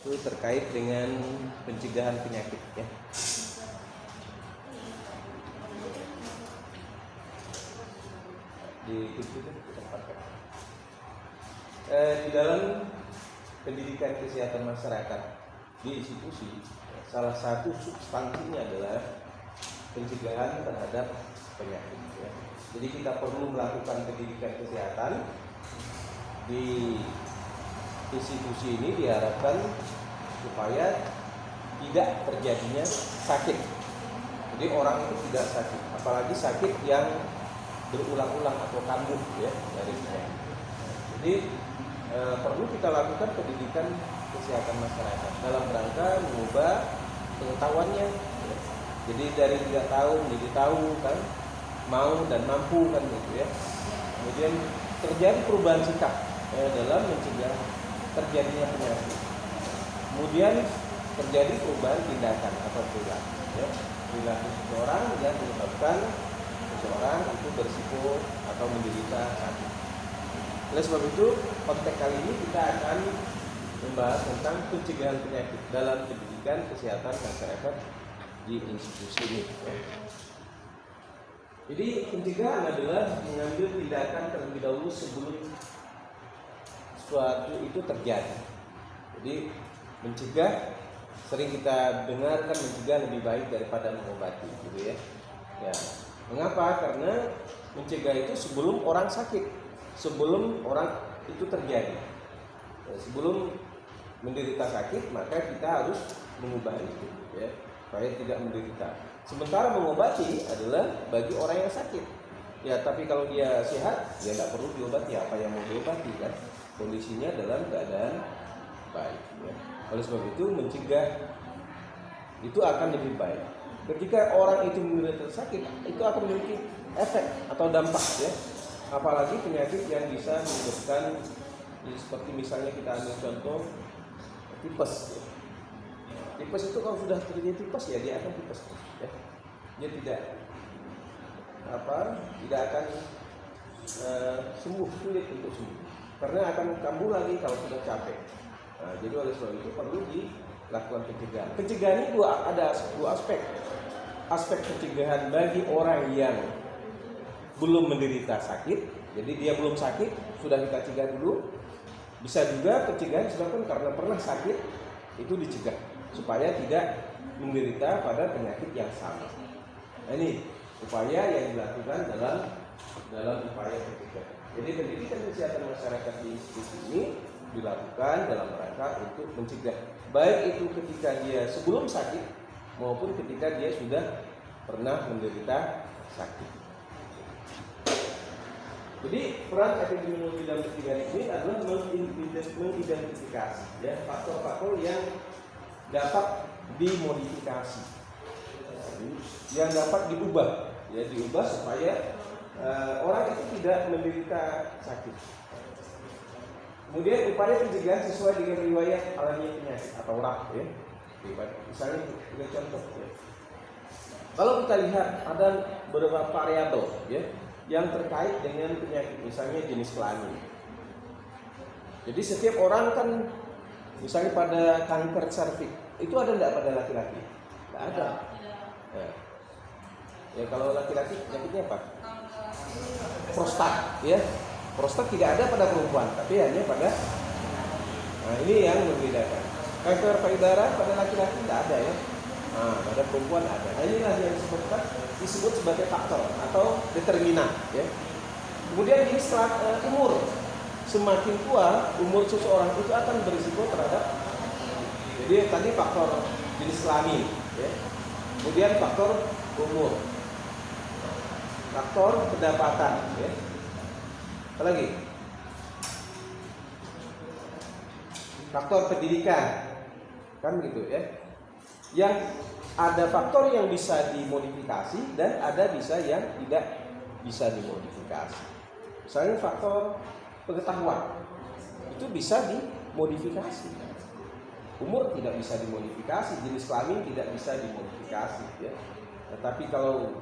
itu terkait dengan pencegahan penyakit ya. Di dalam pendidikan kesehatan masyarakat di institusi, salah satu substansinya adalah pencegahan terhadap penyakit ya. Jadi kita perlu melakukan pendidikan kesehatan di institusi ini, diharapkan supaya tidak terjadinya sakit. Jadi orang itu tidak sakit, apalagi sakit yang berulang-ulang atau kambuh ya dari penyakit. Jadi perlu kita lakukan pendidikan kesehatan masyarakat dalam rangka mengubah pengetahuannya ya. Jadi dari tidak tahu menjadi tahu kan, mau dan mampu kan gitu ya. Kemudian terjadi perubahan sikap dalam mencegah terjadinya penyakit. Kemudian terjadi perubahan tindakan atau perilaku ya. Perilaku seseorang yang menyebabkan seseorang itu berisiko atau menderita sakit. Oleh sebab itu, konteks kali ini kita akan membahas tentang pencegahan penyakit dalam pendidikan kesehatan masyarakat di institusi ini. Jadi pencegahan adalah mengambil tindakan terlebih dahulu sebelum suatu itu terjadi. Jadi mencegah, sering kita dengarkan mencegah lebih baik daripada mengobati, gitu ya. Ya, mengapa? Karena mencegah itu sebelum orang sakit, sebelum orang itu terjadi. Sebelum menderita sakit, maka kita harus mengubah itu, ya, supaya tidak menderita. Sementara mengobati adalah bagi orang yang sakit. Ya, tapi kalau dia sehat, dia tidak perlu diobati. Apa yang mau diobati kan? Kondisinya dalam keadaan baik. Ya. Oleh sebab itu mencegah itu akan lebih baik. Ketika orang itu menderita sakit, itu akan memiliki efek atau dampak ya. Apalagi penyakit yang bisa menyebabkan seperti misalnya kita ambil contoh tipes. Tipes itu kalau sudah terjadi tipes ya dia akan tipes ya. Dia tidak akan sembuh, sulit untuk sembuh. Karena akan kambuh lagi kalau sudah capek. Nah, jadi oleh sebab itu perlu dilakukan pencegahan. Pencegahan ini ada dua aspek. Aspek pencegahan bagi orang yang belum menderita sakit, jadi dia belum sakit, sudah kita cegah dulu. Bisa juga pencegahan disebabkan karena pernah sakit, itu dicegah supaya tidak menderita pada penyakit yang sama. Nah, ini upaya yang dilakukan dalam upaya pencegahan. Jadi pendidikan kesehatan masyarakat di institusi ini dilakukan dalam rangka untuk mencegah, baik itu ketika dia sebelum sakit maupun ketika dia sudah pernah menderita sakit. Jadi peran epidemiologi dalam pencegahan ini adalah mengidentifikasi ya faktor-faktor yang dapat dimodifikasi, yang dapat diubah supaya orang itu tidak menderita sakit. Kemudian upaya pencegahan sesuai dengan riwayat alamiah penyakit atau RAP ya. Misalnya kita contoh ya. Kalau kita lihat ada beberapa variabel ya yang terkait dengan penyakit, misalnya jenis kelamin. Jadi setiap orang kan misalnya pada kanker serviks itu ada enggak pada laki-laki? Enggak ada. Ya kalau laki-laki penyakitnya apa? Prostat ya. Prostat tidak ada pada perempuan, tapi hanya pada. Nah, ini yang membedakan. Kanker payudara pada laki-laki tidak ada ya. Nah, pada perempuan ada. Nah, inilah yang disebut sebagai faktor atau determinan ya. Kemudian ini setelah umur. Semakin tua umur seseorang itu akan berisiko terhadap. Jadi tadi faktor jenis kelamin ya. Kemudian faktor umur. Faktor pendapatan ya. Apa lagi? Faktor pendidikan. Kan gitu ya. Yang ada faktor yang bisa dimodifikasi dan ada yang tidak bisa dimodifikasi. Misalnya faktor pengetahuan itu bisa dimodifikasi. Umur tidak bisa dimodifikasi, jenis kelamin tidak bisa dimodifikasi ya. Tetapi kalau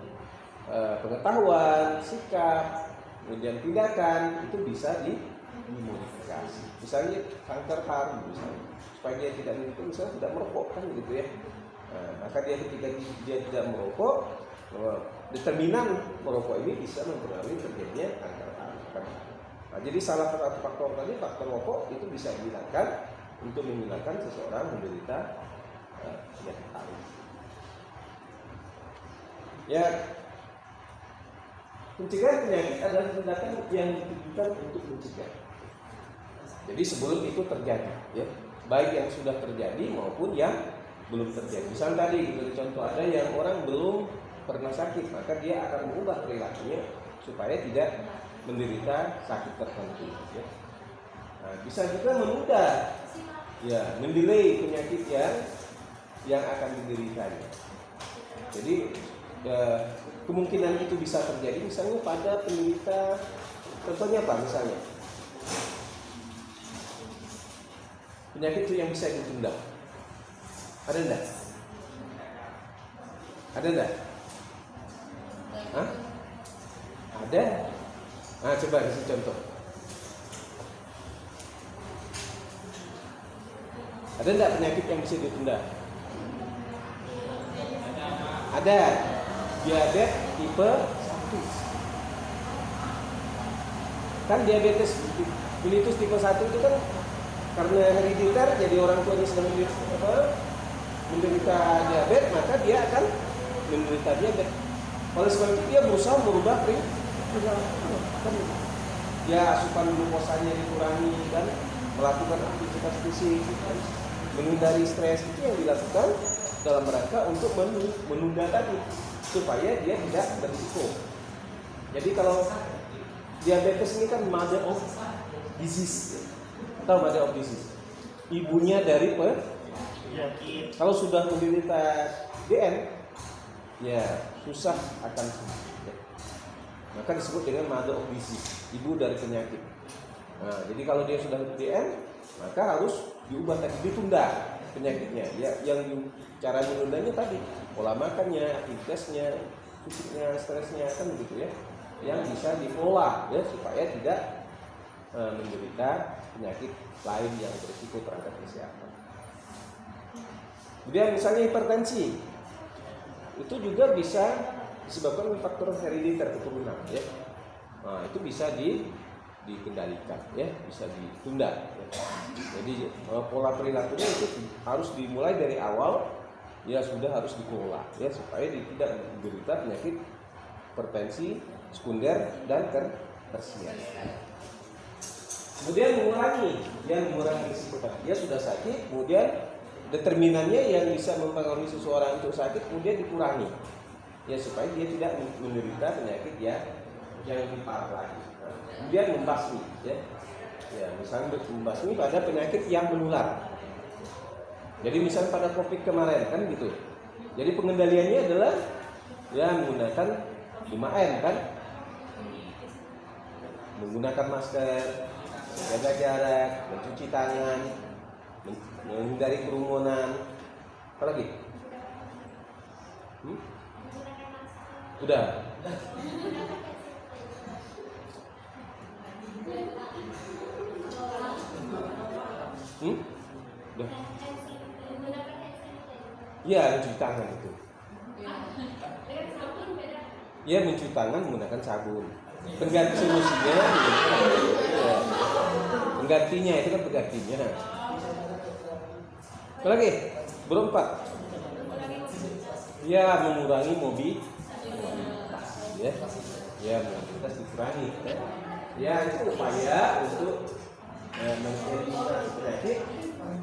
pengetahuan, sikap, kemudian tindakan itu bisa dimodifikasi. mengatasi. Misalnya kanker paru misalnya, supaya dia tidak itu misalnya tidak merokok kan gitu ya. Nah, maka dia ketika dia tidak merokok, determinan merokok ini bisa mempengaruhi terjadinya kanker paru. Nah, jadi salah satu faktor tadi, faktor rokok itu bisa dihilangkan untuk menghilangkan seseorang menderita penyakit paru. Ya, pencegahan penyakit adalah tindakan yang ditujukan untuk mencegah. Jadi sebelum itu terjadi, ya, baik yang sudah terjadi maupun yang belum terjadi. Misalnya tadi, contoh ada yang orang belum pernah sakit, maka dia akan mengubah perilakunya supaya tidak menderita sakit tertentu. Ya. Nah, bisa juga menunda, ya, mendelay penyakit yang akan dideritanya. Jadi kemungkinan itu bisa terjadi misalnya pada penderita, contohnya apa misalnya? Penyakit itu yang bisa ditunda. Ada enggak? Ada enggak? Hah? Ada? Nah, coba kasih contoh. Ada enggak penyakit yang bisa ditunda? Ada. Diabetes tipe 1. Kan diabetes mellitus tipe 1 itu kan karena herediter, jadi orang tuanya sedang menderita diabetes, maka dia akan menderita diabetes. Oleh sebab itu dia berusaha merubah perilaku. Ya, asupan glukosanya dikurangi dan melakukan aktivitas fisik, menghindari stres, itu yang dilakukan dalam rangka untuk menunda tadi supaya dia tidak berisiko. Jadi kalau diabetes ini kan mother of disease. Tahu mother of disease? Ibunya dari penyakit. Kalau sudah menderita DM, ya susah akan sembuh. Ya. Maka disebut dengan mother of disease, ibu dari penyakit. Nah, jadi kalau dia sudah DM, maka harus diubah tadi, ditunda penyakitnya. Ya, yang cara menundanya tadi, pola makannya, aktivitasnya, fisiknya, stresnya, kan begitu ya. Yang bisa dikelola ya supaya tidak menderita penyakit lain yang berisiko terhadap kesehatan. Kemudian misalnya hipertensi, itu juga bisa disebabkan oleh faktor herediter keturunan ya. Nah, itu bisa dikendalikan ya, bisa ditunda ya. Jadi pola perilakunya itu harus dimulai dari awal, ya sudah harus dikelola ya supaya tidak menderita penyakit hipertensi sekunder dan tersier. Kemudian mengurangi risiko tadi. Dia sudah sakit, kemudian determinannya yang bisa mempengaruhi seseorang untuk sakit kemudian dikurangi. Ya supaya dia tidak menderita penyakit yang lebih parah lagi. Kemudian membasmi ya. Ya, misalnya membasmi pada penyakit yang menular. Jadi misalnya pada Covid kemarin kan gitu. Jadi pengendaliannya adalah ya menggunakan 5M kan. Menggunakan masker, menjaga jarak, mencuci tangan, menghindari kerumunan. Apa lagi? Udah. Udah. Iya, mencuci tangan itu. Iya, mencuci tangan menggunakan sabun. Pengganti solusinya, ya. Penggantinya itu kan penggantinya. Apa lagi? Berempat. Ya, mengurangi mobilitas, ya. Ya, mobilitas dikurangi. Ya, itu upaya untuk mengeliminasi penyakit.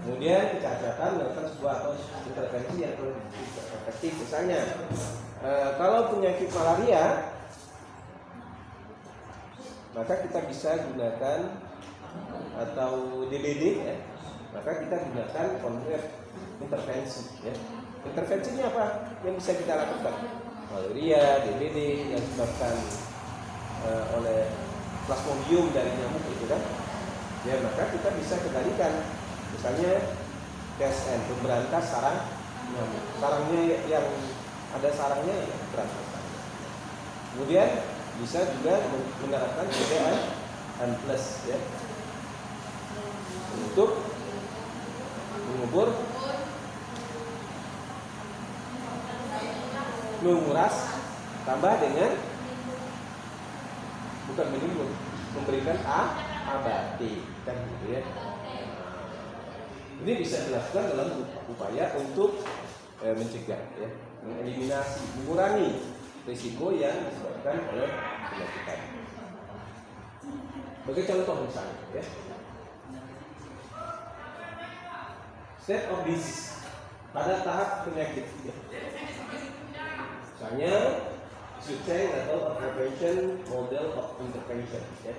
Kemudian kecacatan melakukan sebuah atau intervensi yang efektif. Misalnya, kalau penyakit malaria, maka kita bisa gunakan atau DBD ya, maka kita gunakan konsep intervensi ya. Intervensinya apa yang bisa kita lakukan? Malaria, DBD yang disebabkan oleh plasmodium dari nyamuk itu kan ya, maka kita bisa kendalikan misalnya PSN, pemberantas sarang nyamuk. Sarangnya yang ada sarangnya ya berantas. Kemudian bisa juga menerapkan PDN plus ya. untuk mengubur, menguras, tambah dengan bukan menimbun, memberikan abati, kan gitu ya. Ini bisa dilakukan dalam upaya untuk mencegah, ya, mengeliminasi, mengurangi risiko yang disebabkan oleh penyakit. Sebagai contoh misalnya, ya, state of disease pada tahap penyakit, ya. Misalnya Suceng level of prevention, model of intervention, ya.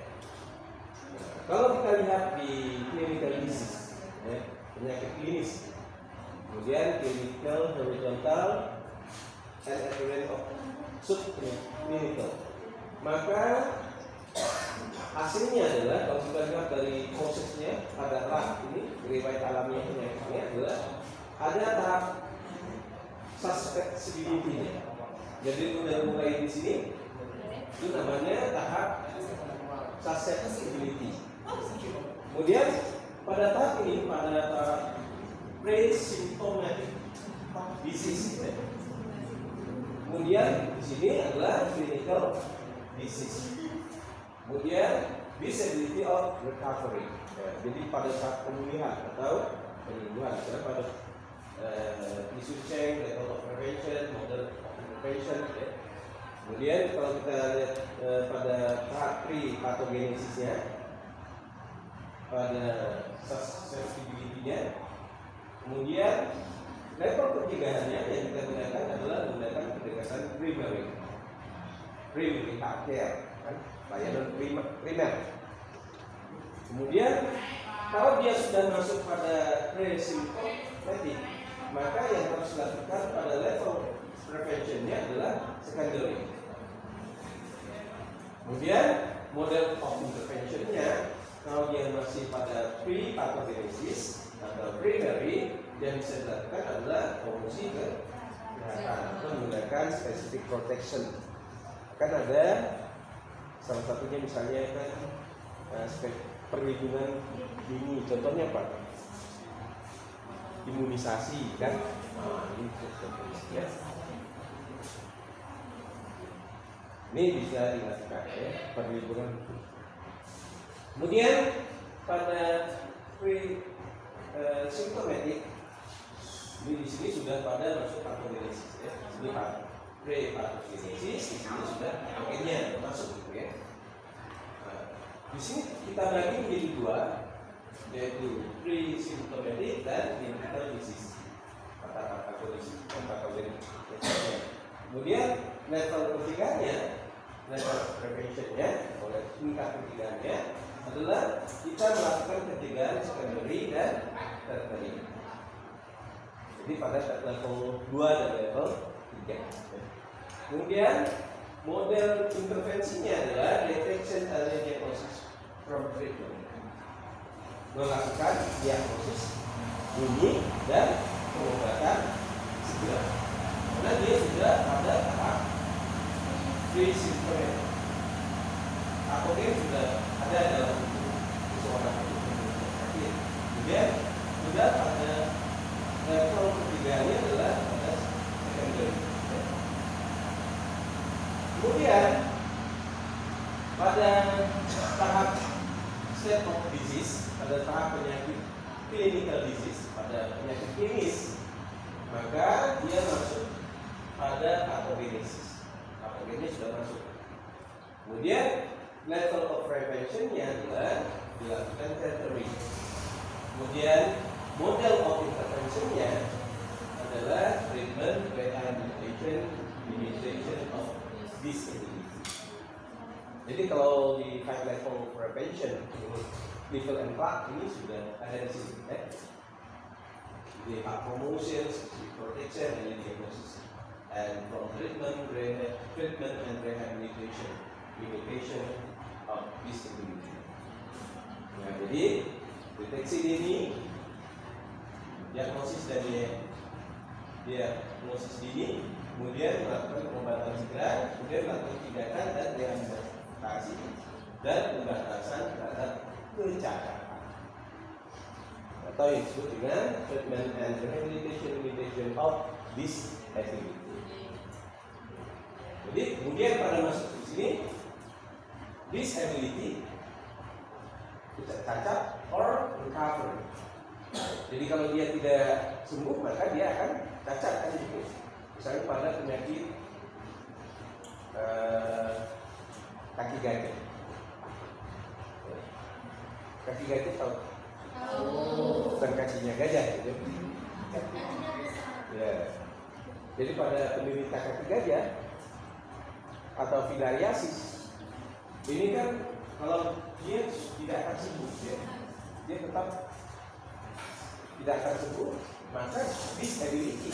Nah, kalau kita lihat di clinical disease, ya, penyakit klinis, kemudian clinical horizontal and equivalent of subclinical, maka hasilnya adalah kalau kita lihat dari prosesnya pada tahap ini, riwayat alamiah penyakitnya adalah ada tahap susceptibility. Jadi udah mulai di sini, itu namanya tahap susceptibility. Kemudian pada tahap ini, pada tahap pre-symptomatic disease, ya. Kemudian di sini adalah clinical disease. Kemudian disability of recovery, ya. Jadi pada saat pemulihan atau penyembuhan, ya, pada isu change, level of prevention, model of intervention, ya. Kemudian kalau kita lihat pada tahap pre-pathogenesisnya, pada susceptibility-nya, kemudian level pencegahannya yang kita gunakan adalah menggunakan pendekatan primary care, kan, layanan primer. Kemudian kalau dia sudah masuk pada pre-symptomatic, maka yang harus dilakukan pada level preventionnya adalah secondary. Kemudian model of interventionnya, kalau dia masih pada pre-pathogenesis atau primary, yang bisa dilakukan adalah promosi kesehatan atau menggunakan specific protection. Kan ada salah satunya misalnya kan perlindungan dini, contohnya apa? Imunisasi, kan? Ini contohnya. Ini bisa dilakukan, ya, perlindungan. Kemudian pada pre-symptomatic, di sini sudah pada masuk pathogenesis, ya. Ini pre-pathogenesis, di sini sudah pathogennya masuk, gitu, ya. Nah, di sini kita bagi menjadi dua, yaitu pre-symptomatic dan clinical disease. Pathogenesis. Kemudian level ketiganya, level preventionnya, oleh tingkat ketiganya adalah kita melakukan pencegahan secondary dan tertiary. Jadi pada level 2 dan level 3. Kemudian model intervensinya adalah detection early diagnosis from treatment. Melakukan diagnosis dini dan pengobatan segera. Karena dia sudah pada tahap pre-symptomatic. Apogen sudah ada dalam seseorang. Kemudian sudah pada level ketiganya adalah pada secondary. Kemudian pada tahap state of disease, pada tahap penyakit clinical disease, pada penyakit klinis, maka dia masuk pada pathogenesis. Pathogenesis sudah masuk. Kemudian level of preventionnya adalah dilakukan tertiary. Kemudian model of interventionnya adalah treatment, rehabilitation, minimization of disability. Jadi kalau di high level prevention, level 4 ini sudah ada di sini, ya. Di promotion, protection, and diagnosis, and from treatment and rehabilitation, limitation of disability. Nah, jadi deteksi dini, diagnosis dan diagnosis dini, kemudian melakukan pengobatan segera, kemudian melakukan tindakan dan rehabilitasi dan pembatasan terhadap kecacatan. atau yang disebut dengan treatment and rehabilitation limitation of disability. Jadi kemudian pada masuk di sini disability bisa cacat or recovery. Jadi kalau dia tidak sembuh maka dia akan cacat kan gitu. Misalnya pada penyakit kaki gajah. Kaki gajah tahu? Bukan kakinya gajah gitu. Ya. Jadi pada penderita kaki gajah atau filariasis ini kan kalau dia tidak akan sembuh dia tetap tidak akan sembuh, maka disability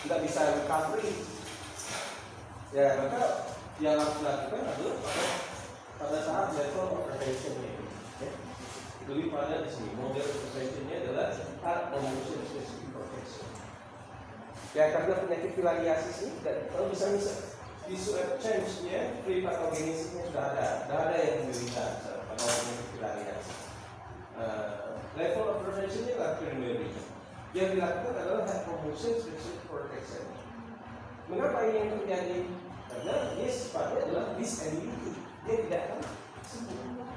tidak bisa recovery. Ya, maka yang harus dilakukan adalah pada saat level of prevention-nya. Jadi pada di sini model prevention-nya adalah heart motion specific protection. Ya, karena penyakit filariasis ini kalau bisa isu change-nya, free pathogenesis-nya sudah ada yang menderita pada penyakit filariasis. Level of prevention-nya adalah primary. Yang dilakukan adalah heart motion specific protection. Mengapa ini yang terjadi? Karena dia sifatnya adalah disability, dia tidak akan sembuh.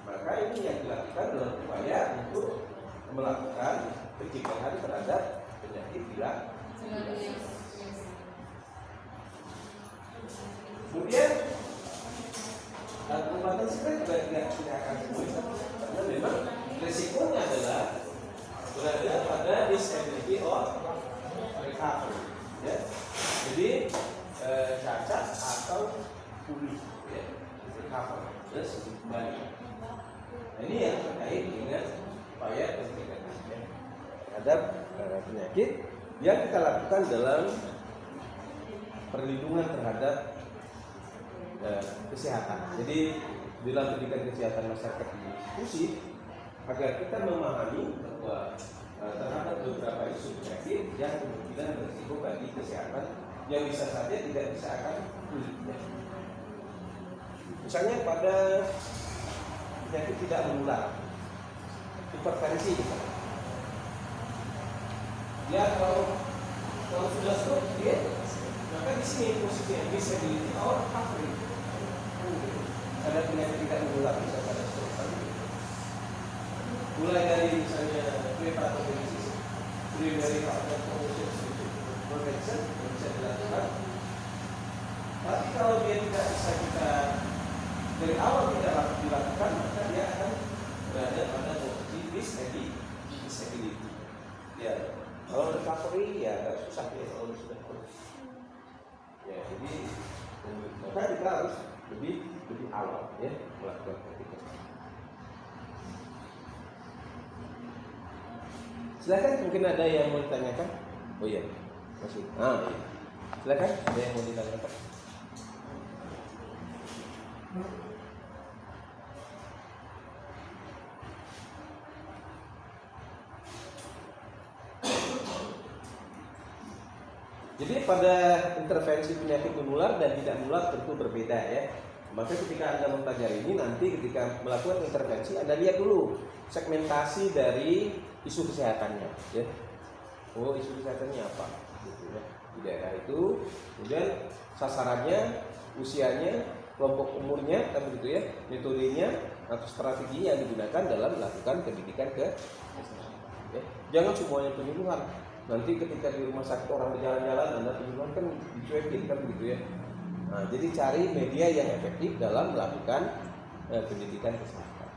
Maka ini yang dilakukan dalam upaya untuk melakukan pencegahan terhadap penyakit filariasis. Kemudian pengobatan segera juga tidak akan sembuh karena memang resikonya adalah berada pada disability or recovery. Ya. Jadi cacat atau pulih, ya, recover, terus kembali. Nah, ini yang terkait dengan upaya pencegahan terhadap penyakit yang kita lakukan dalam perlindungan terhadap kesehatan. Jadi dalam pendidikan kesehatan masyarakat di institusi agar kita memahami bahwa terhadap beberapa isu penyakit yang kemungkinan berisiko bagi kesehatan yang bisa saja tidak bisa akan pulih. Misalnya pada penyakit tidak menular, hipertensi misalnya. Ya kalau sudah stroke dia, maka di sini posisinya disability or recovery. Ada penyakit tidak menular bisa pada stroke. Mulai dari misalnya pre-pathogenesis, primary pathogenesis, protection bisa dilakukan. Tapi kalau dia tidak bisa kita dari awal tidak dilakukan, maka dia akan berada pada posisi disability. Ya, kalau recovery ya agak susah ya kalau sudah pulih. Ya, jadi maka kita harus lebih awal ya melakukan ketika. Silakan, mungkin ada yang mau ditanyakan? Oh iya, masih. Iya. Silakan, ada yang mau ditanyakan? Jadi pada intervensi penyakit menular dan tidak menular tentu berbeda ya. Maka ketika Anda mempelajari ini, nanti ketika melakukan intervensi Anda lihat dulu segmentasi dari isu kesehatannya ya. Oh, isu kesehatannya apa gitu ya di daerah itu, kemudian sasarannya, usianya, kelompok umurnya, kan begitu ya, metodenya atau strategi yang digunakan dalam melakukan pendidikan kesehatan ya. Jangan semuanya penyuluhan. Nanti ketika di rumah sakit orang berjalan-jalan Anda penyuluhan kan dicuekin kan begitu ya. Nah, jadi cari media yang efektif dalam melakukan pendidikan kesehatan.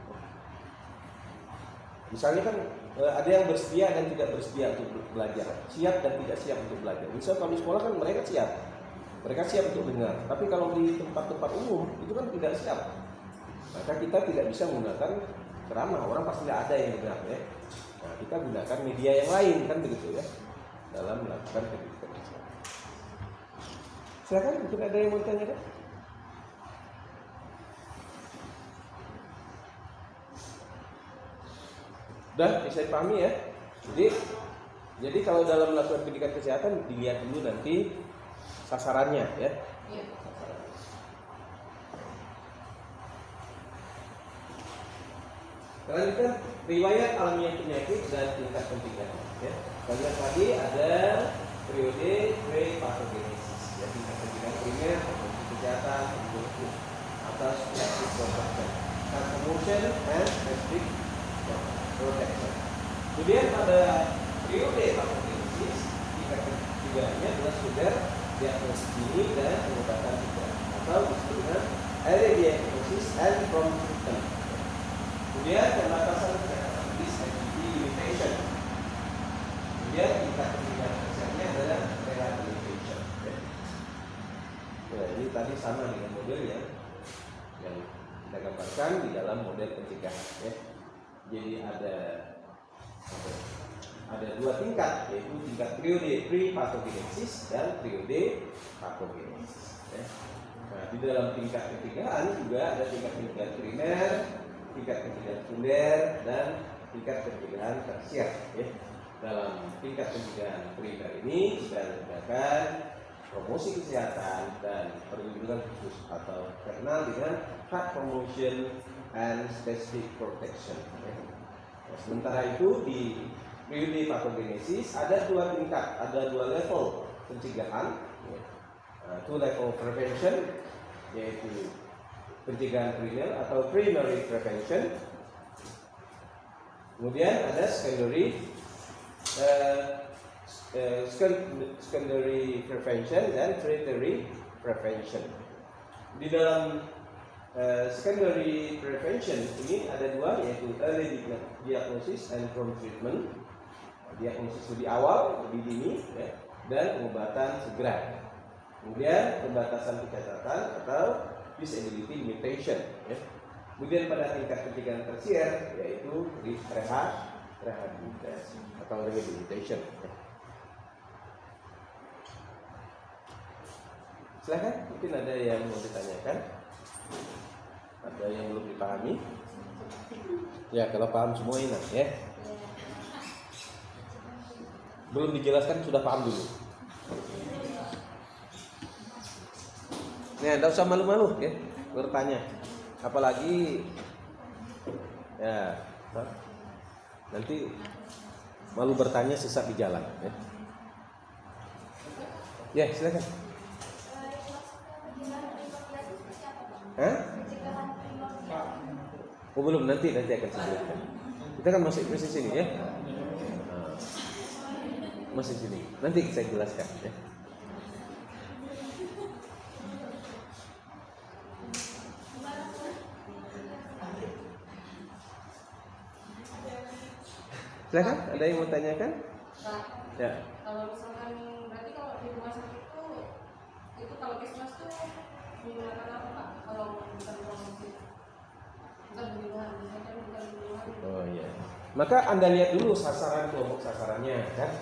Misalnya kan ada yang bersedia dan tidak bersedia untuk belajar, siap dan tidak siap untuk belajar. Misalnya kalau di sekolah kan mereka siap untuk dengar. Tapi kalau di tempat-tempat umum itu kan tidak siap. Maka kita tidak bisa menggunakan ceramah, orang pasti tidak ada yang dengar ya. Nah, kita gunakan media yang lain kan begitu ya dalam melakukan pendidikan kesehatan. Silakan, mungkin ada yang mau tanya kan? Udah bisa dipahami ya. Jadi kalau dalam melakukan pendidikan kesehatan dilihat dulu nanti sasarannya ya. Kelanjutan riwayat alamiah penyakit dan tingkat pencegahan. Ya. Kita lihat tadi ada periode pre-pathogenesis, ya, tingkat pencegahan primer, kesehatan, atas specific protection, promotion and specific protection. Kemudian pada periode pathogenesis, tingkat pencegahannya adalah sudah diagnosis dini dan pengobatan juga, atau disebut dengan early diagnosis and prompt treatment. Kemudian pembatasan kesehatan, disability limitation. Kemudian tingkat pencegahan kesehatannya adalah rehabilitation. Nah, ini tadi sama dengan model yang kita gambarkan di dalam model pencegahan. Ya. Jadi ada dua tingkat, yaitu tingkat periode pre-pathogenesis dan periode pathogenesis. Ya. Nah, di dalam tingkat pencegahan juga ada tingkat pencegahan primer, tingkat pencegahan sekunder, dan tingkat pencegahan tersier. Ya. Dalam tingkat pencegahan primer ini kita gunakan promosi kesehatan dan perlindungan khusus atau terkenal dengan health promotion and specific protection. Ya. Nah, sementara itu di periode pathogenesis ada dua tingkat, ada dua level pencegahan. Ya. Two level prevention, yaitu pencegahan primer atau primary prevention. Kemudian ada secondary prevention dan tertiary prevention. Di dalam secondary prevention ini ada dua, yaitu early diagnosis and prompt treatment. Diagnosis lebih awal, lebih dini, ya, dan pengobatan segera. Kemudian pembatasan kecacatan atau disability limitation. Ya. Kemudian pada tingkat pencegahan tersier, yaitu rehabilitasi atau rehabilitation. Ya. Silakan, mungkin ada yang mau ditanyakan, ada yang belum dipahami. Ya, kalau paham semua enak, ya. Belum dijelaskan sudah paham dulu. Nah, tidak usah malu-malu, ya, bertanya. Apalagi, ya, nanti malu bertanya sesat di jalan. Ya, ya, silakan. Hah? Oh, belum, nanti akan saya jelaskan. Kita kan masih di sini, ya. Masih sini. Nanti saya jelaskan, ya. Silakan, ada yang mau tanyakan? Nah, ya. Kalau misalkan berarti kalau di rumah sakit itu kalau Kesmas tuh menggunakan apa Pak? Kalau bukan rumah sakit, bukan bunuhan, misalkan bukan bunuhan. Oh iya. Maka Anda lihat dulu sasaran kelompok sasarannya, kan?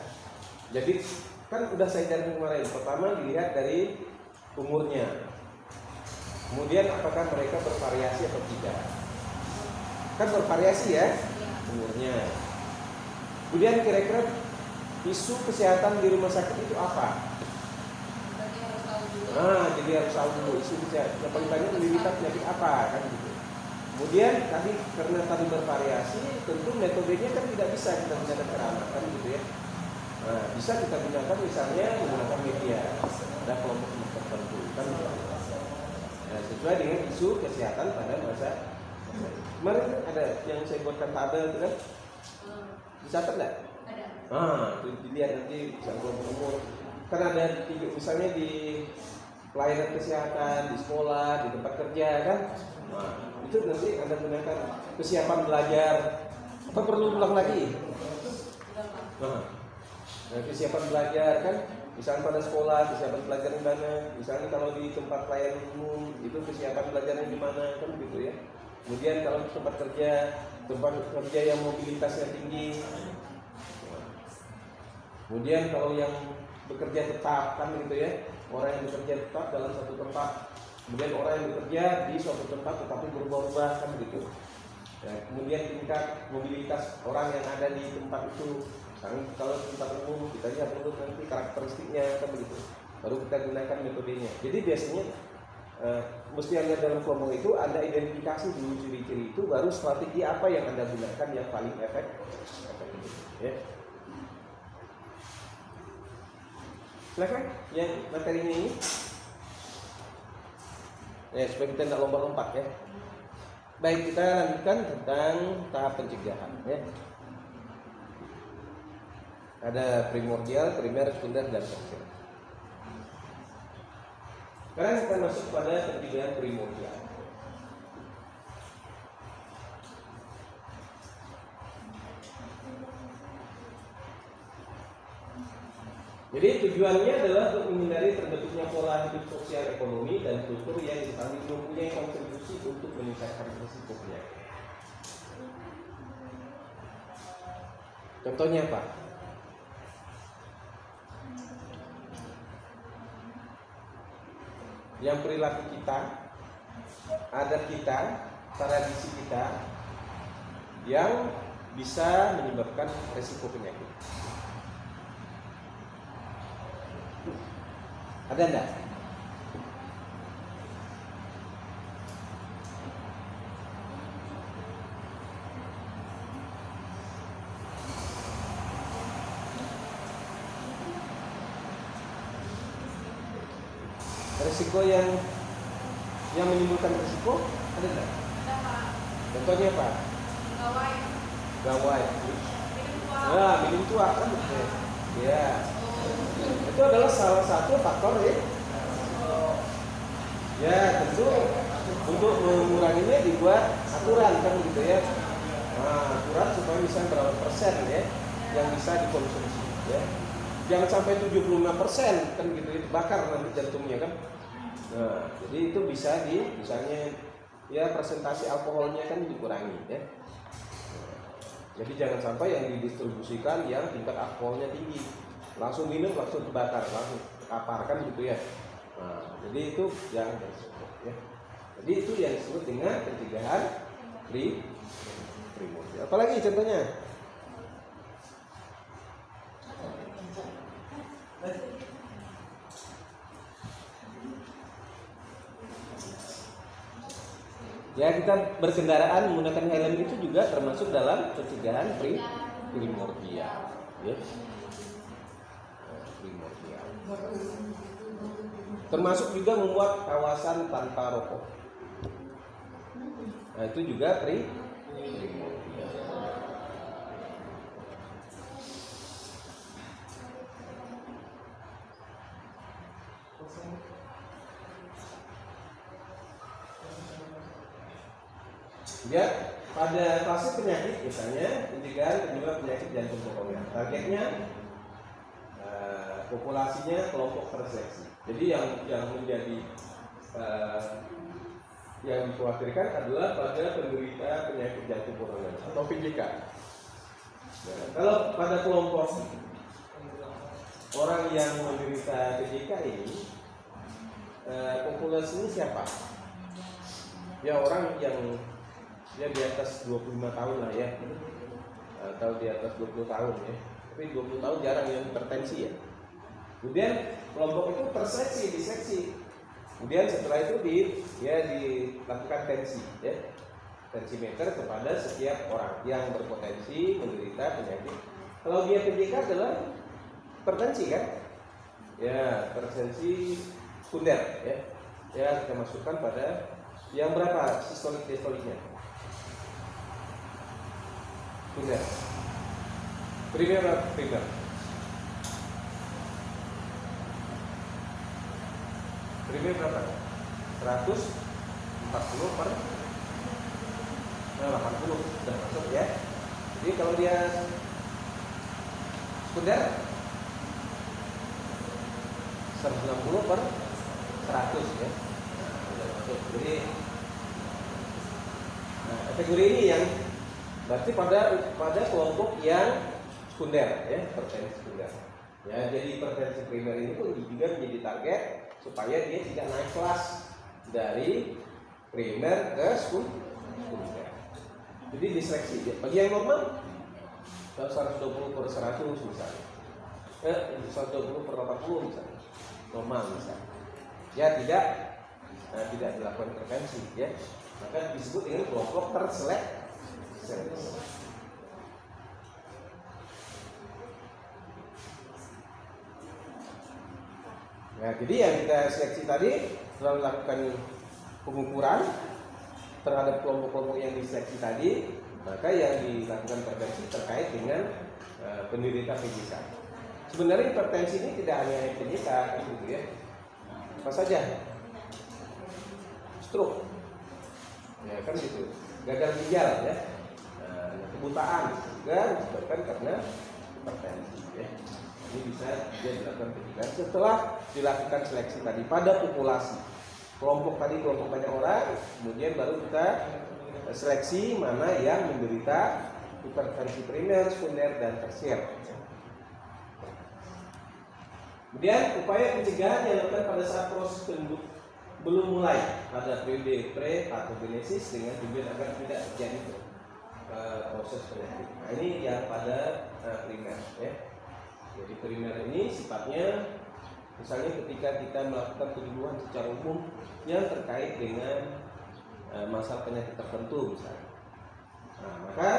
Jadi kan udah saya jarin kemarin. Pertama dilihat dari umurnya. Kemudian apakah mereka bervariasi atau tidak? Kan bervariasi ya umurnya. Kemudian kira-kira isu kesehatan di rumah sakit itu apa? Jadi harus tahu dulu isu kesehatan. Yang paling banyak menderita penyakit apa, kan gitu. Kemudian tadi karena tadi bervariasi, tentu metodenya kan tidak bisa kita gunakan keramat, kan gitu ya. Nah, bisa kita gunakan misalnya menggunakan media, ada kelompok tertentu, kan gitu. Nah, sesuai dengan isu kesehatan pada masa. Kemarin ada yang saya buatkan tabel, kan? Dicatat nggak? Ada. Dilihat nanti bisa kelompok umur. Kan ada misalnya di pelayanan kesehatan, di sekolah, di tempat kerja, kan? Nah, itu nanti Anda gunakan kesiapan belajar. Apa perlu ulang lagi? Nah, kesiapan belajar, kan? Misalnya pada sekolah, kesiapan belajar di mana? Misalnya kalau di tempat pelayanan umum, itu kesiapan belajarnya di mana, kan gitu ya. Kemudian kalau tempat kerja yang mobilitasnya tinggi. Kemudian kalau yang bekerja tetap, kan gitu ya, orang yang bekerja tetap dalam satu tempat. Kemudian orang yang bekerja di suatu tempat tetapi berubah-ubah, kan gitu. Ya, kemudian tingkat mobilitas orang yang ada di tempat itu. Kalau tempat umum kita lihat dulu nanti karakteristiknya, kan begitu. Baru kita gunakan metodenya. Jadi biasanya mesti Anda dalam kelompok itu Anda identifikasi dulu ciri-ciri itu, baru strategi apa yang Anda gunakan yang paling efektif. Ya. Silakan yang materinya ini. Ya, supaya kita tidak lompat-lompat ya. Baik, kita lanjutkan tentang tahap pencegahan ya. Ada primordial, primer, sekunder, dan tersier. Sekarang kita masuk pada pencegahan primordial. Jadi tujuannya adalah untuk menghindari terbentuknya pola hidup sosial ekonomi dan kultur yang diketahui mempunyai kontribusi untuk meningkatkan risiko penyakit. Contohnya apa? Yang perilaku kita, adat kita, tradisi kita yang bisa menyebabkan risiko penyakit. Ada enggak? Risiko yang menimbulkan risiko ada enggak? Ada Pak. Contohnya apa? Gawai. Gawai. Minum tua. Nah, minum tua kan betul. Ya. Itu adalah salah satu faktor ya. Ya, tentu untuk menguranginya dibuat aturan kan gitu ya. Nah, aturan supaya bisa berapa persen ya yang bisa dikonsumsi ya. Jangan sampai 75% kan gitu, bakar nanti jantungnya kan. Nah, jadi itu bisa misalnya ya presentasi alkoholnya kan dikurangi ya. Jadi jangan sampai yang didistribusikan yang tingkat alkoholnya tinggi, langsung minum langsung dibakar, langsung kapar kan gitu ya. Nah, jadi itu yang disebut ya. Jadi itu yang disebut dengan pencegahan primordial. Apalagi contohnya? Ya, kita berkendaraan menggunakan helm itu juga termasuk dalam pencegahan primordial. Ya. Primordial. Termasuk juga membuat kawasan tanpa rokok. Nah, itu juga primordial. Ya, pada fase penyakit misalnya pencegahan penyebab penyakit jantung koroner. Targetnya populasinya kelompok terseleksi. Jadi yang menjadi yang dikhawatirkan adalah pada penderita penyakit jantung koroner atau PJK. Nah, kalau pada kelompok orang yang menderita PJK ini, populasinya siapa? Ya, orang yang dia di atas 25 tahun lah ya, atau di atas 20 tahun ya. Tapi 20 tahun jarang yang hipertensi ya. Kemudian kelompok itu terseksi, diseksi. Kemudian setelah itu dilakukan tensi ya. Tensimeter kepada setiap orang yang berpotensi menderita penyakit. Kalau dia PJK adalah hipertensi kan? Ya, hipertensi sekunder ya. Ya, kita masukkan pada yang berapa sistolik diastoliknya? Sekunder. Primer berapa? Primer. Primer berapa? 140 per 80 sudah masuk ya. Jadi kalau dia sekunder 160 per 100 ya. Sudah masuk. Jadi kategori ini yang berarti pada kelompok yang sekunder ya, hipertensi sekunder. Ya, jadi hipertensi primer ini pun juga menjadi target supaya dia tidak naik kelas dari primer ke sekunder. Jadi diseleksi. Bagi yang normal 120 per 100 misalnya, 120 per 80 misalnya, normal misalnya. Ya, tidak tidak dilakukan intervensi, ya, maka disebut dengan kelompok terseleksi. Nah, jadi yang kita seleksi tadi setelah melakukan pengukuran terhadap kelompok-kelompok yang diseleksi tadi, maka yang dilakukan intervensi terkait dengan penderita PJK. Sebenarnya hipertensi ini tidak hanya PJK, kan gitu ya. Apa saja? Stroke, ya kan gitu. Gagal ginjal, ya. Kebutaan juga disebabkan karena hipertensi, ya. Ini bisa dia dilakukan pencegahan setelah dilakukan seleksi tadi pada populasi. Kelompok tadi kelompok banyak orang, kemudian baru kita seleksi mana yang menderita hipertensi primer, sekunder, dan tersier. Kemudian upaya pencegahan yang dilakukan pada saat proses belum mulai pada periode pre-patogenesis dengan tujuan agar tidak terjadi proses penyakit. Nah, ini yang pada primer, ya. Jadi primer ini sifatnya misalnya ketika kita melakukan penyembuhan secara umum yang terkait dengan masalah penyakit tertentu misalnya. Nah, maka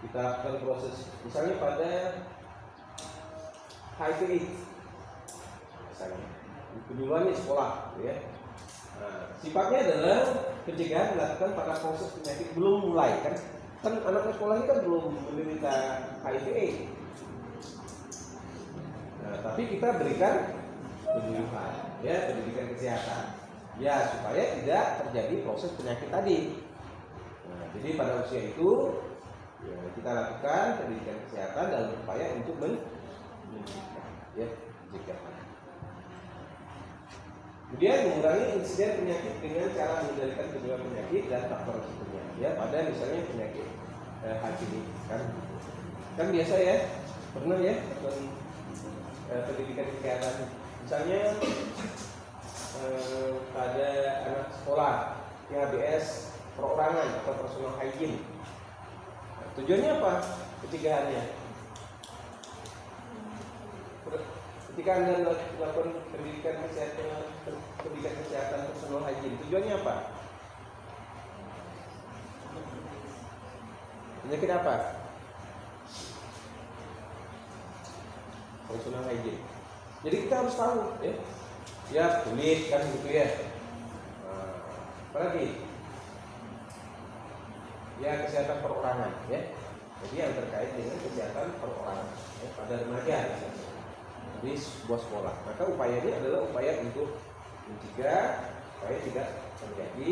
kita lakukan proses misalnya pada HIV/AIDS misalnya penyembuhan di sekolah, ya. Nah, sifatnya adalah pencegahan dilakukan pada proses penyakit belum mulai, kan anak sekolah ini kan belum menderita HIV/AIDS. Nah, tapi kita berikan penyuluhan, ya, pendidikan kesehatan, ya, supaya tidak terjadi proses penyakit tadi. Nah, jadi pada usia itu ya, kita lakukan pendidikan kesehatan dalam upaya untuk mencegah, ya, mencegah. Kemudian mengurangi insiden penyakit dengan cara mengendalikan penyebaran penyakit dan faktor risikonya, ya, pada misalnya penyakit HIV, kan biasa ya, pernah ya pendidikan kesehatan misalnya pada anak sekolah PHBS perorangan atau personal hygiene. Nah, tujuannya apa pencegahannya? Ketika Anda melakukan pendidikan kesehatan personal hygiene, tujuannya apa? Penyakit apa? Personal hygiene. Jadi kita harus tahu, ya, ya, kulit kan gitu ya. Nah, apa lagi? Ya, kesehatan perorangan, ya. Jadi yang terkait dengan kesehatan perorangan, ya, pada remaja, di sebuah sekolah. Maka upaya ini adalah upaya untuk mencegah supaya tidak terjadi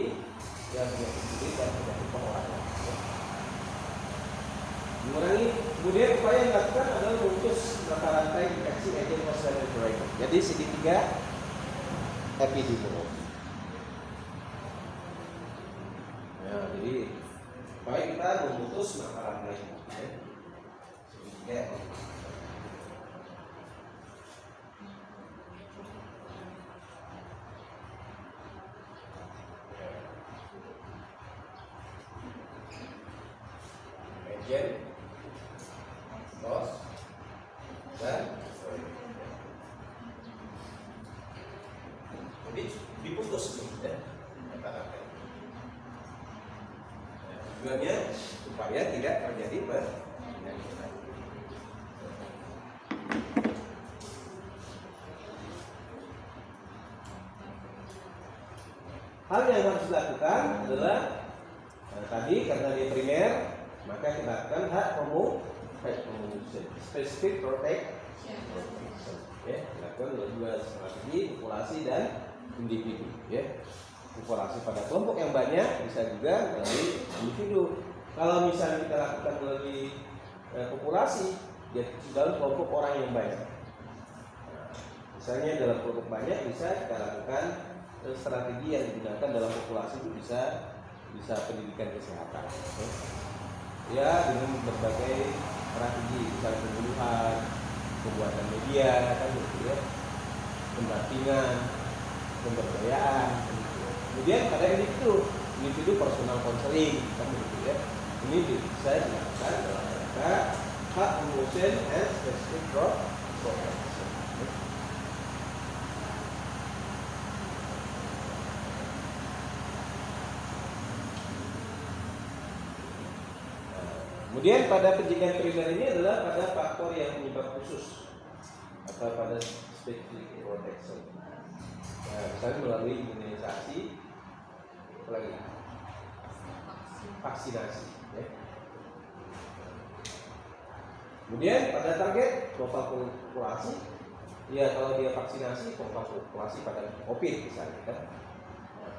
penyakit kulit dan penyakit perorangan. Ya. Mengurangi, kemudian upaya yang dilakukan adalah memutus mata rantai infeksi agent hospitalized. Jadi segitiga epidemiologi. Nah, jadi upaya kita memutus mata rantai, ya. Segitiga. Agent dan jadi diputus nih, ya, kata-kata. Nah, tujuannya supaya tidak terjadi penyakit. Hal yang harus dilakukan adalah tadi karena dia primer, maka kita lakukan hak specific protection, ya, dilakukan oleh dua strategi, populasi dan individu, ya. Populasi pada kelompok yang banyak bisa juga melalui individu. Kalau misalnya kita lakukan melalui populasi, ya, dalam kelompok orang yang banyak. Nah, misalnya dalam kelompok banyak bisa kita lakukan strategi yang digunakan dalam populasi itu bisa pendidikan kesehatan, ya, dengan berbagai strategi, misalnya pembunuhan, pembuatan media, kan gitu ya, pendampingan, pemberdayaan, gitu ya. Kemudian pada individu personal counseling, kan gitu ya. Ini bisa dilakukan dalam rangka hak promotion and specific protection. Kemudian pada pencegahan primer ini adalah pada faktor yang penyebab khusus atau pada specific protection. Nah, misalnya melalui imunisasi, apalagi vaksinasi. Ya. Kemudian pada target total populasi, ya kalau dia vaksinasi total populasi pada COVID misalnya kan.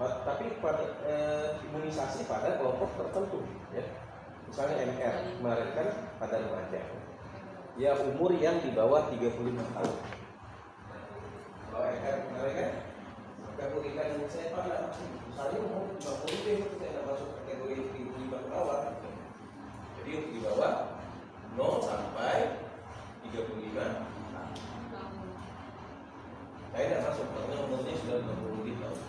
Tapi pada imunisasi pada kelompok tertentu, ya. Misalnya MR kemarin kan pada remaja, ya umur yang di bawah 35 tahun. Kalau MR kemarin kan, maka berikan saya pada misalnya umur 50 itu saya tidak masuk kategori 35 ke bawah. Jadi di bawah 0 sampai 35 tahun. Saya tidak masuk karena umurnya sudah 50 tahun.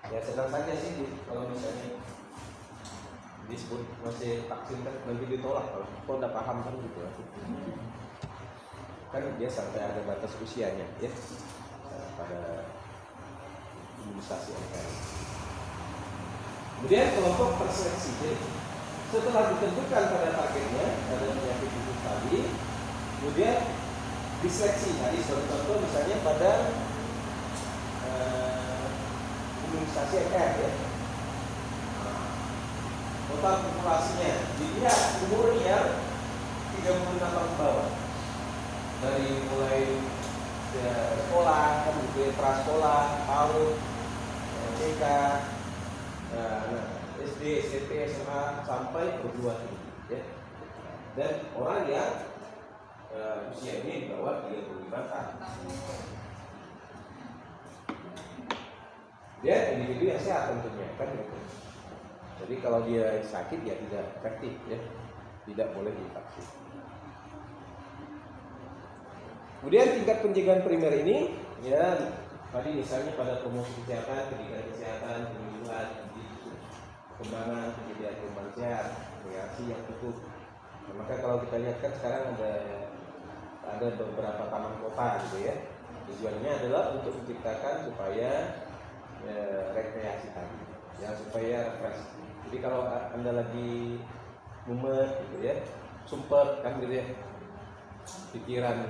Ya senang saja sih kalau misalnya disebut masih vaksin kan nanti ditolak kalau udah paham kan gitu kan dia sampai ada batas usianya ya pada imunisasi MR. Kemudian kelompok terseleksi. Jadi setelah ditentukan pada targetnya ada penyakit itu tadi, kemudian diseleksi. Tadi contoh misalnya pada imunisasi MR ya. Total populasinya dilihat umurnya 36 tahun ke bawah. Dari mulai sekolah, kan gitu ya, prasekolah, PAUD, TK, SD, SMP, SMA sampai perguruan tinggi ya. Dan orang yang usia ini di bawah 35 tahun. Dia individu yang sehat tentunya kan gitu. Jadi kalau dia sakit ya tidak efektif ya, tidak boleh divaksin. Kemudian tingkat pencegahan primer ini ya tadi misalnya pada promosi kesehatan, pendidikan kesehatan, perlindungan, pengembangan, penyediaan rumah sehat, rekreasi yang cukup. Nah, maka kalau kita lihat kan sekarang ada beberapa taman kota gitu ya. Tujuannya adalah untuk menciptakan supaya rekreasi tadi, ya supaya refresh. Jadi kalau anda lagi mumet gitu ya, sumpet kan gitu ya, pikiran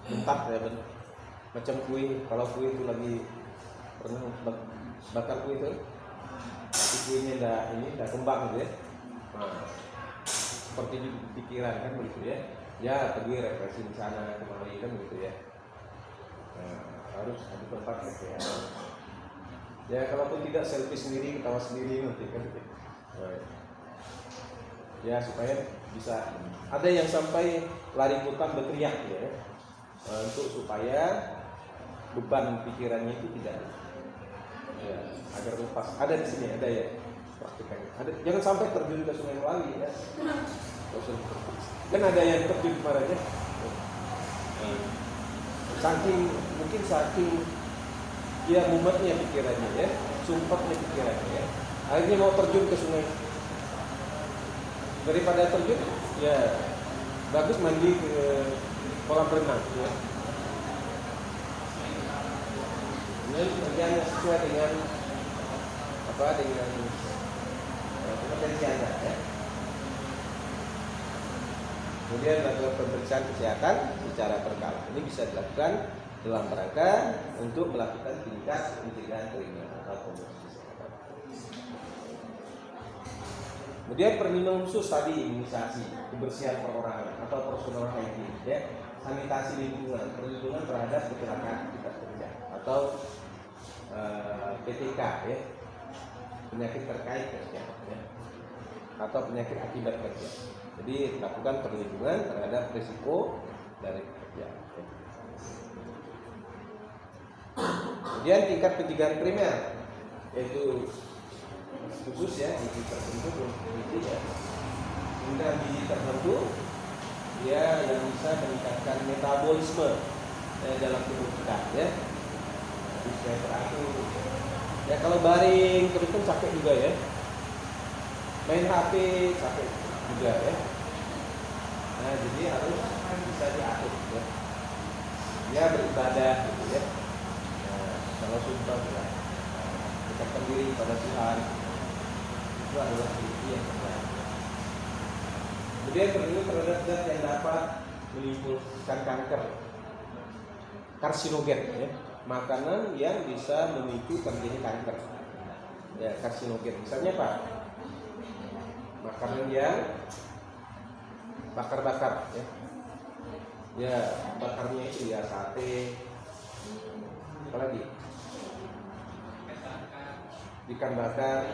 bentak ya macam kue. Kalau kue itu lagi pernah bakar kue itu, tapi kuenya dah kembang gitu ya. Nah, seperti di pikiran kan begitu ya. Ya pergi refreshing di sana kemari kan begitu ya. Nah, harus ada tempat rekreasi. Ya kalaupun tidak selfie sendiri, ketawa sendiri nanti kan. Nah, ya supaya bisa. Ada yang sampai lari hutan berteriak ya, untuk supaya beban pikirannya itu tidak ya, agar lepas. Ada di sini ada ya praktikannya. Ada, jangan sampai terjun ke Sungai Melawi ya. Kan ada yang terjun kemarin ya. Saking ya mumetnya pikirannya ya, sumpahnya pikirannya ya. Akhirnya mau terjun ke sungai. Daripada terjun, ya bagus mandi ke kolam renang ya. Ini kerjanya sesuai dengan kompetensi Anda ya. Kemudian lakukan pemeriksaan kesehatan secara berkala. Ini bisa dilakukan dalam rangka untuk melakukan tingkat pencegahan primer atau promosi kesehatan. Kemudian perlindungan khusus tadi imunisasi, kebersihan perorangan atau personal hygiene, ya, sanitasi lingkungan, perlindungan terhadap kecelakaan akibat kerja atau PTK, ya, penyakit terkait kerja, ya, atau penyakit akibat kerja. Jadi lakukan perlindungan terhadap risiko dari pekerjaan. Ya. Kemudian tingkat pencegahan primer, yaitu khusus ya gizi tertentu, gizi ya, kemudian gizi tertentu ya yang bisa meningkatkan metabolisme dalam tubuh kita ya, bisa teratur. Ya kalau baring terus kan capek juga ya, main HP capek juga ya. Nah jadi harus bisa diatur ya. ya beribadah gitu ya. Nah, kalau sumpah ya dekatkan diri pada Tuhan itu adalah ciri yang terbaik. Kemudian terlindung terhadap zat yang dapat menimbulkan kanker, karsinogen ya, makanan yang bisa memicu terjadi kanker ya, karsinogen. Misalnya apa? Makanan yang bakar-bakar ya. Ya, bakarnya itu ya sate, apalagi ikan bakar,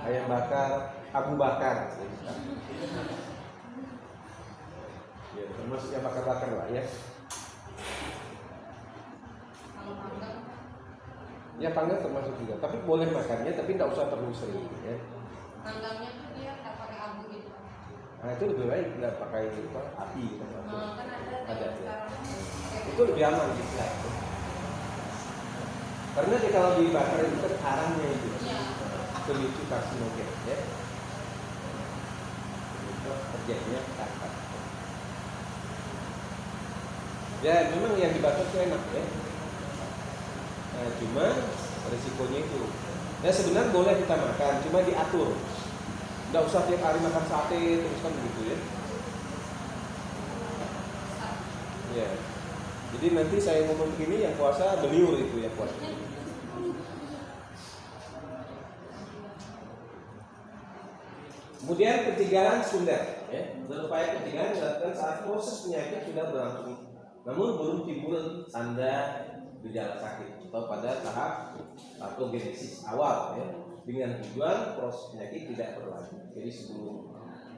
ayam bakar, abu bakar ya, termasuk yang bakar-bakar lah ya. Kalau panggang, Ya panggang termasuk juga, tapi boleh makannya, tapi tidak usah terlalu sering ya. panggangnya tuh dia nggak pakai abu gitu. Nah itu lebih baik nggak pakai apa, api gitu. Kan Ada ya. sekarang Itu lebih aman gitu ya. Karena dia kalau dibakar itu kan arangnya itu Iya. pemicu karsinogen ya. Itu terjadinya kanker. Ya memang yang dibakar itu enak ya. Nah, cuma risikonya itu. Ya sebenarnya boleh kita makan, cuma diatur. Nggak usah tiap hari makan sate terus kan begitu ya. Ya. Jadi nanti saya ngomong begini yang puasa beliur itu yang puasa. Kemudian pencegahan sekunder, ya. Berupaya pencegahan dilakukan saat proses penyakit sudah berlangsung, namun belum timbul tanda gejala sakit atau pada tahap patogenesis awal, ya. Dengan tujuan proses penyakit tidak berlanjut. Jadi sebelum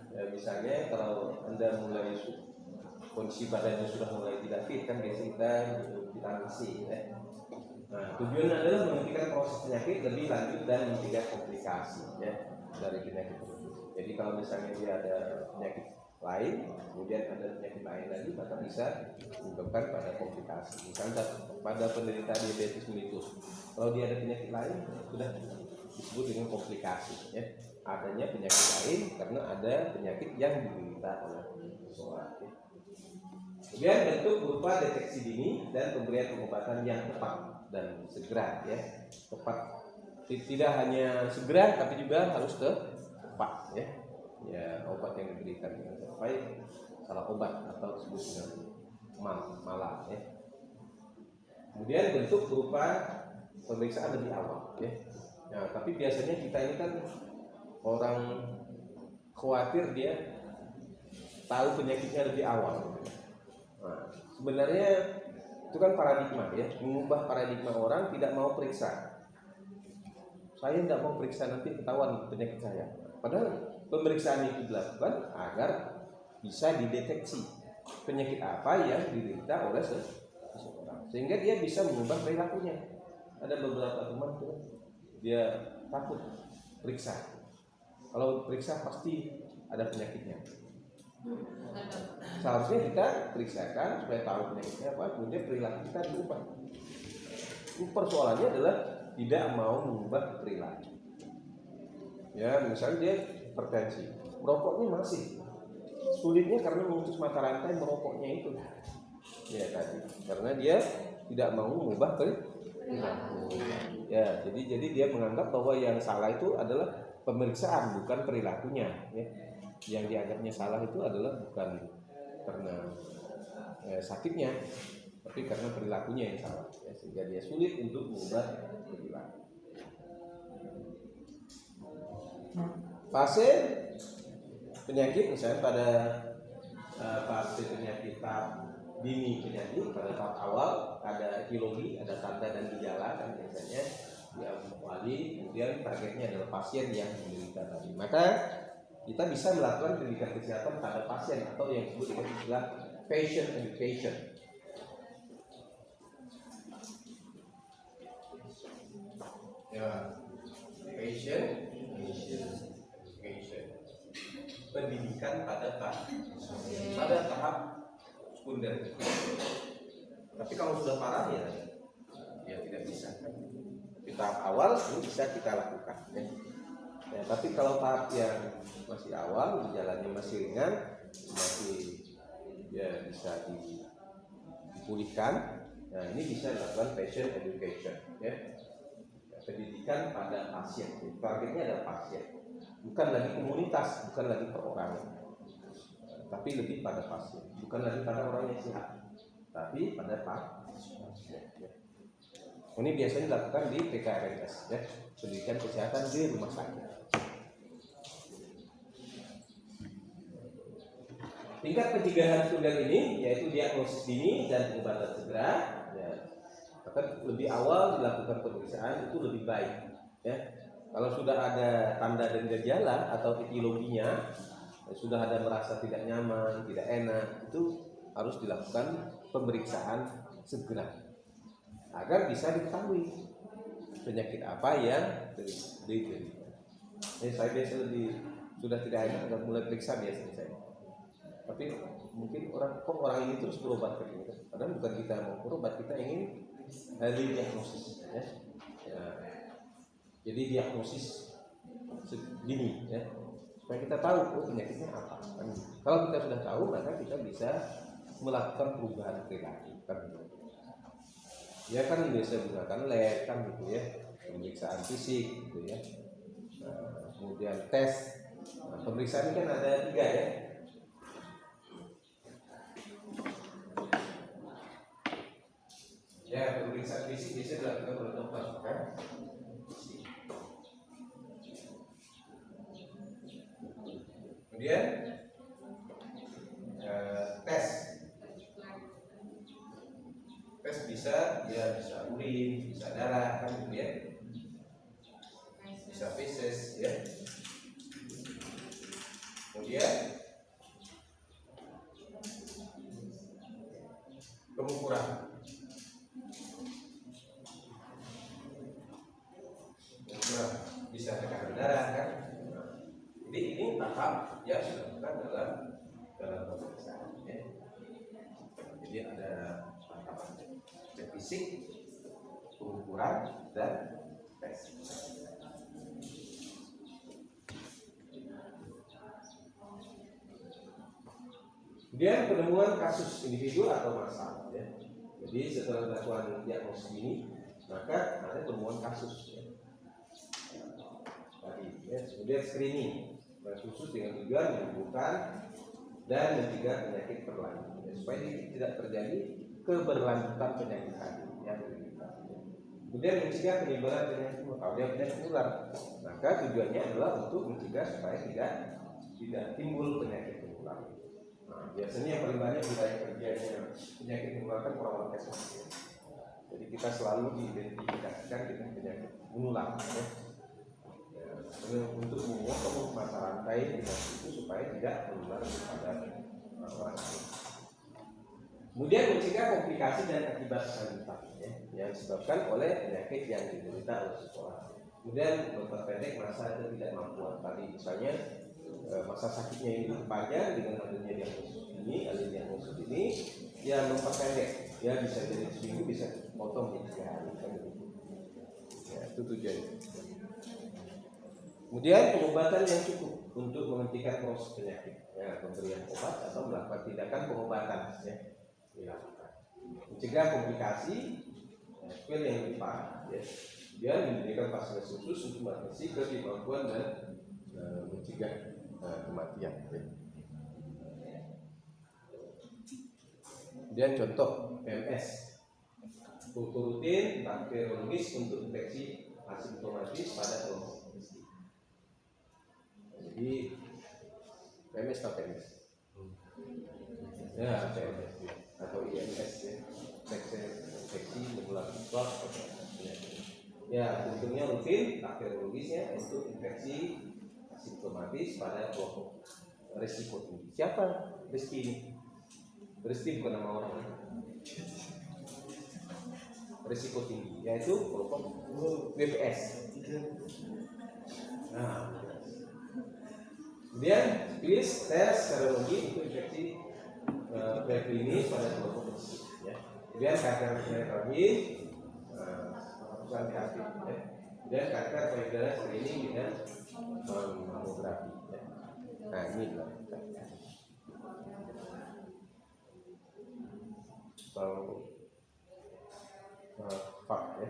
ya, misalnya kalau Anda mulai kondisi badannya sudah mulai tidak fit kan biasa kita ditangisi ya. Nah tujuan adalah menghentikan proses penyakit lebih lanjut dan mencegah komplikasi ya dari penyakit tersebut. Jadi kalau misalnya dia ada penyakit lain, kemudian ada penyakit lain lagi, maka bisa menyebabkan pada komplikasi. Misalnya pada penderita diabetes mellitus, kalau dia ada penyakit lain sudah disebut dengan komplikasi ya. Adanya penyakit lain karena ada penyakit yang diderita oleh seseorang ya. Kemudian bentuk berupa deteksi dini dan pemberian pengobatan yang tepat dan segera ya. Tepat, tidak hanya segera tapi juga harus tepat ya. Ya, obat yang diberikan dengan baik salah obat atau disebut dengan malah ya. Kemudian bentuk berupa pemeriksaan lebih awal ya. Nah, tapi biasanya kita ini kan orang khawatir dia tahu penyakitnya lebih awal. Nah, sebenarnya itu kan paradigma ya, mengubah paradigma orang tidak mau periksa. Saya tidak mau periksa nanti ketahuan penyakit saya. Padahal pemeriksaan itu dilakukan agar bisa dideteksi penyakit apa yang diderita oleh seseorang, sehingga dia bisa mengubah perilakunya. Ada beberapa teman tuh dia takut periksa. Kalau periksa pasti ada penyakitnya. Seharusnya kita periksakan supaya tahu penyakitnya apa, kemudian perilaku kita diubah. Persoalannya adalah tidak mau mengubah perilaku. Ya, misalnya dia hipertensi, merokoknya masih sulitnya karena memutus mata rantai merokoknya itu. Ya tadi, karena dia tidak mau mengubah perilaku. Ya, jadi dia menganggap bahwa yang salah itu adalah pemeriksaan bukan perilakunya. Ya. Yang dianggapnya salah itu adalah bukan karena sakitnya, tapi karena perilakunya yang salah. Ya, sehingga dia sulit untuk mengubah perilaku. Fase penyakit misalnya pada fase penyakit tahap dini penyakit pada tahap awal ada etiologi, ada tanda dan gejala kan biasanya diawali, kemudian targetnya adalah pasien yang menderita tadi. Maka kita bisa melakukan pendidikan kesehatan pada pasien atau yang disebut dengan istilah patient education. Ya, patient education. Pendidikan pada tahap sekunder. Tapi kalau sudah parah ya tidak bisa. Di tahap awal ini bisa kita lakukan. Ya, tapi kalau tahap yang masih awal, gejalanya masih ringan, masih ya bisa dipulihkan, Nah, ini bisa dilakukan patient education, ya. Pendidikan pada pasien. Targetnya adalah pasien, bukan lagi komunitas, bukan lagi perorangan, tapi lebih pada pasien. Bukan lagi pada orang yang sehat, tapi pada pasien. Ya. Ini biasanya dilakukan di PKRMS, ya, pendidikan kesehatan di rumah sakit. Tingkat pencegahan tunggal ini yaitu diagnosis dini dan pengobatan segera. Ya. Bahkan lebih awal dilakukan pemeriksaan itu lebih baik. Ya. Kalau sudah ada tanda dan gejala atau etiologinya, sudah ada merasa tidak nyaman, tidak enak, itu harus dilakukan pemeriksaan segera agar bisa diketahui penyakit apa yang diderita. Saya biasa sudah tidak enak dan mulai periksa biasanya saya. Tapi mungkin orang ini terus berobat ke kita. Padahal bukan kita mau berobat, kita ingin diagnosis, ya. Ya. Jadi diagnosis dini, ya, supaya kita tahu penyakitnya apa. Kalau kita sudah tahu, maka kita bisa melakukan perubahan perilaku. Ya kan biasa menggunakan lab kan gitu ya, pemeriksaan fisik gitu ya. Nah, kemudian tes. Nah, pemeriksaan ini kan ada 3 ya. Ya, pemeriksaan fisik biasa dilakukan oleh dokter, kan? Kemudian tes bisa urin, bisa darah, kan? Kemudian bisa feses, ya. Kemudian pengukuran. Bisa tekanan darah, kan? Jadi ini tahap yang dilakukan dalam pemeriksaan, ya. Jadi ada tahapan cek fisik, pengukuran, dan tes. Kemudian penemuan kasus individu atau masalah, ya. Jadi setelah dilakukan diagnosis ini, maka ada penemuan kasus, ya. Ya, kemudian screening khusus dengan tujuan menyembuhkan dan mencegah penyakit berlanjut, ya, supaya tidak terjadi keberlanjutan penyakit tadi, ya. Kemudian mencegah penyebaran penyakit menular, maka tujuannya adalah untuk mencegah supaya tidak timbul penyakit menular. Nah, biasanya yang paling banyak wilayah kerjanya penyakit menular kan orang-orang kesehatan. Jadi kita selalu diidentifikasikan dengan penyakit menular, ya. Untuk memotong mata rantai penyakit itu supaya tidak menular kepada orang lain. Kemudian mencegah komplikasi dan akibat lanjutan, ya, yang disebabkan oleh penyakit yang diderita oleh seseorang. Kemudian memperpendek masa ketidakmampuan tadi, misalnya masa sakitnya ini panjang dengan adanya diagnosis ini, ya memperpendek, ya bisa jadi seminggu, bisa potong jadi 3 hari, kan begitu. Ya, itu tujuannya. Kemudian pengobatan yang cukup untuk menghentikan proses penyakit, ya, pemberian obat atau melakukan tindakan pengobatan, ya, dilakukan. Mencegah komplikasi, spell yang lebih parah, ya. Dia menyediakan fasilitas khusus untuk mengatasi ketidakmampuan dan mencegah kematian, ya. Kemudian contoh PMS, kultur rutin bakteriologis untuk infeksi asimptomatis pada kelompok. Jadi PMS atau PMS? Ya, PMS, ya. Atau IMS, ya. Infeksi menular seksual. Ya, untungnya rutin bakteriologisnya untuk infeksi asimptomatis pada kelompok risiko tinggi. Siapa Rizky ini? Rizky bukan nama orang. Risiko tinggi, yaitu kelompok WPS. Nah, kemudian quiz, tes, serologi untuk infeksi preklinis pada kelompok tersebut, ya. Kemudian kanker terakhir, anti-aktif, ya. Kemudian kanker payudara screening dengan mamografi, ya. Nah, ini dilakukan. VAP ya.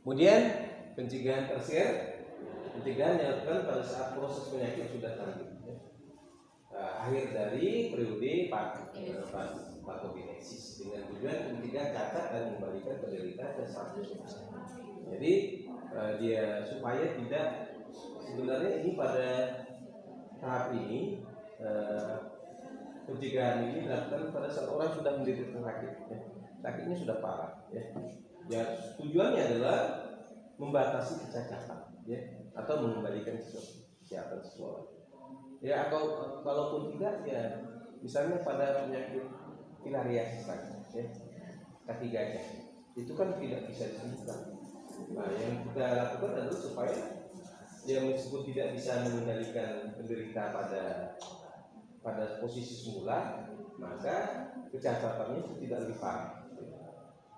Kemudian pencegahan tersier, pencegahan yang dilakukan pada saat proses penyakit sudah lanjut ya. Akhir dari periode patogenesis dengan tujuan mencegah cacat dan mengembalikan penderita ke status. Jadi dia supaya tidak, sebenarnya ini pada tahap ini pencegahan ini dilakukan pada saat orang sudah menderita sakit ya. Sakitnya sudah parah ya. Ya tujuannya adalah membatasi kecacatan ya, atau mengembalikan kesehatan seseorang. Ya, atau kalaupun tidak ya, misalnya pada penyakit filariasis ya, kaki gajah itu kan tidak bisa disembuhkan. Nah, yang kita lakukan adalah supaya ya meskipun tidak bisa mengendalikan penderita pada posisi semula, maka kecacatannya itu tidak lebih parah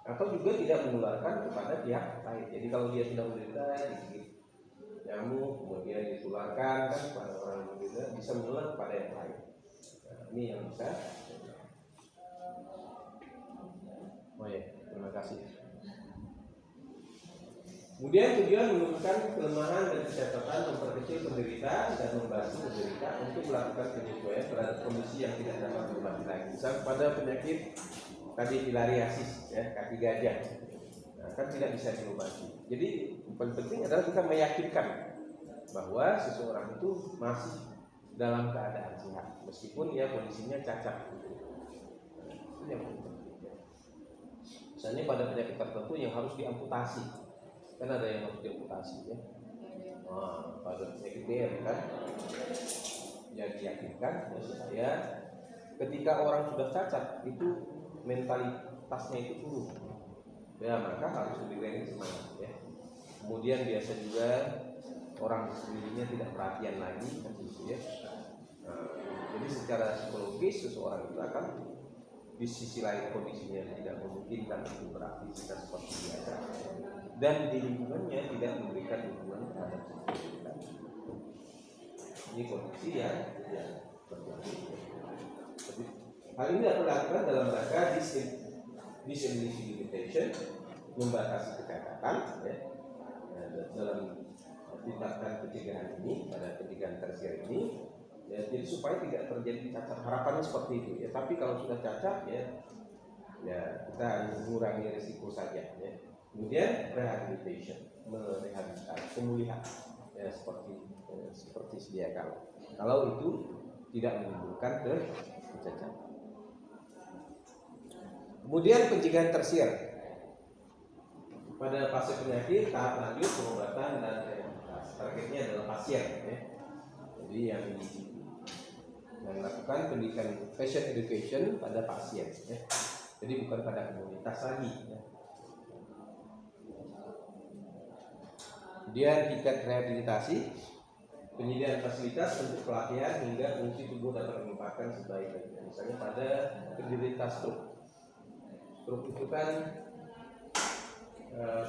atau juga tidak menularkan kepada pihak lain. Jadi kalau dia sudah menderita digigit nyamuk kemudian ditularkan kan kepada orang yang menderita, bisa menular kepada yang lain. Nah, ini yang bisa. Oh ya, terima kasih. Kemudian tujuan menurunkan kelemahan dan kecacatan, memperkecil penderita dan membantu penderita untuk melakukan penyesuaian terhadap kondisi yang tidak dapat diobati lagi. Misal pada penyakit tadi filariasis ya, kaki gajah, nah, kan tidak bisa diobati. Jadi yang paling penting adalah kita meyakinkan bahwa seseorang itu masih dalam keadaan sehat meskipun ya kondisinya cacat. Itu yang penting. Misalnya pada penyakit tertentu yang harus diamputasi, kan ada yang harus diamputasi ya. Nah, pada penyakit DM kan, ya diyakinkan ya, supaya ketika orang sudah cacat itu mentalitasnya itu turun. Ya maka harus lebih semangat ya. Kemudian biasa juga orang sekelilingnya tidak perhatian lagi kan gitu ya. Nah, jadi secara psikologis seseorang itu akan di sisi lain kondisinya tidak memungkinkan untuk beraktivitas seperti biasa dan di lingkungannya tidak memberikan dukungan terhadap kita. Ini kondisi yang terjadi. Hal ini dapat dilakukan dalam rangka disability limitation, membatasi kecacatan ya, dalam tindakan pencegahan ini pada pencegahan tersier ini ya, jadi supaya tidak terjadi cacat, harapannya seperti itu ya. Tapi kalau sudah cacat ya kita mengurangi risiko saja ya. Kemudian rehabilitation, merehabilitasi, pemulihan ya, seperti sedia kala. Kalau itu tidak menimbulkan kecacatan. Kemudian pencegahan tersier pada fase penyakit tahap lanjut, pengobatan dan rehabilitasi. Targetnya adalah pasien ya. Jadi yang melakukan pendidikan patient education pada pasien ya. Jadi bukan pada komunitas lagi ya. Kemudian tingkat rehabilitasi, penyediaan fasilitas untuk pelatihan hingga fungsi tubuh dapat menempatkan sebaik-baiknya. Misalnya pada penderita stroke itu kan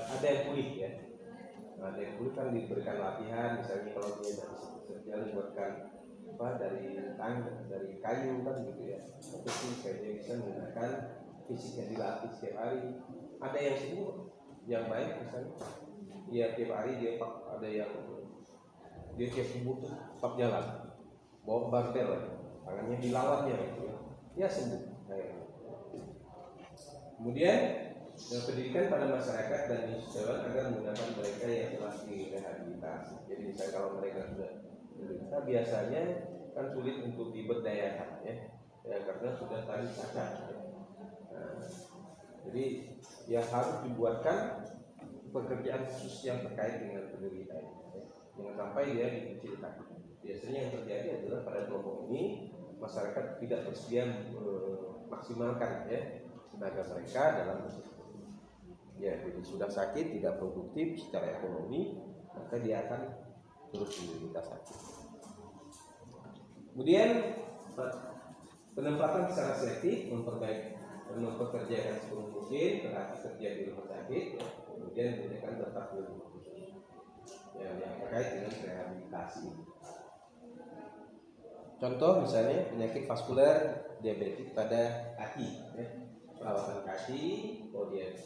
ada yang pulih ya. Nah, ada yang pulih kan diberikan latihan, misalnya kalau dia dari jalan buatkan dari kayu kan gitu ya. Tapi supaya dia bisa menggunakan fisiknya dilatih setiap hari. Ada yang sembuh, yang baik misalnya. Ya tiap hari dia ada yang dia tiap sembuh tuh tetap jalan, bawa barbel, tangannya dilawannya gitu ya. Ya sembuh. Kemudian pendidikan pada masyarakat dan wisatawan agar menggunakan mereka yang telah direhabilitasi. Jadi misalnya kalau mereka sudah menderita, biasanya kan sulit untuk diberdayakan ya karena sudah tadi cacat. Nah, jadi ya harus dibuatkan pekerjaan khusus yang terkait dengan penderita ya. Jangan sampai dia dikucilkan. Biasanya yang terjadi adalah pada kelompok ini masyarakat tidak bersedia maksimalkan ya tenaga mereka dalam ya, jadi sudah sakit, tidak produktif secara ekonomi, maka dia akan terus menderita sakit. Kemudian penempatan secara selektif, mempekerjakan sepenuh mungkin tenaga kerja di rumah sakit, ya. Kemudian memberikan tetap ilmu khusus yang terkait dengan rehabilitasi. Contoh misalnya penyakit vaskuler diabetik pada kaki ya. perawatan kaki, kalau dia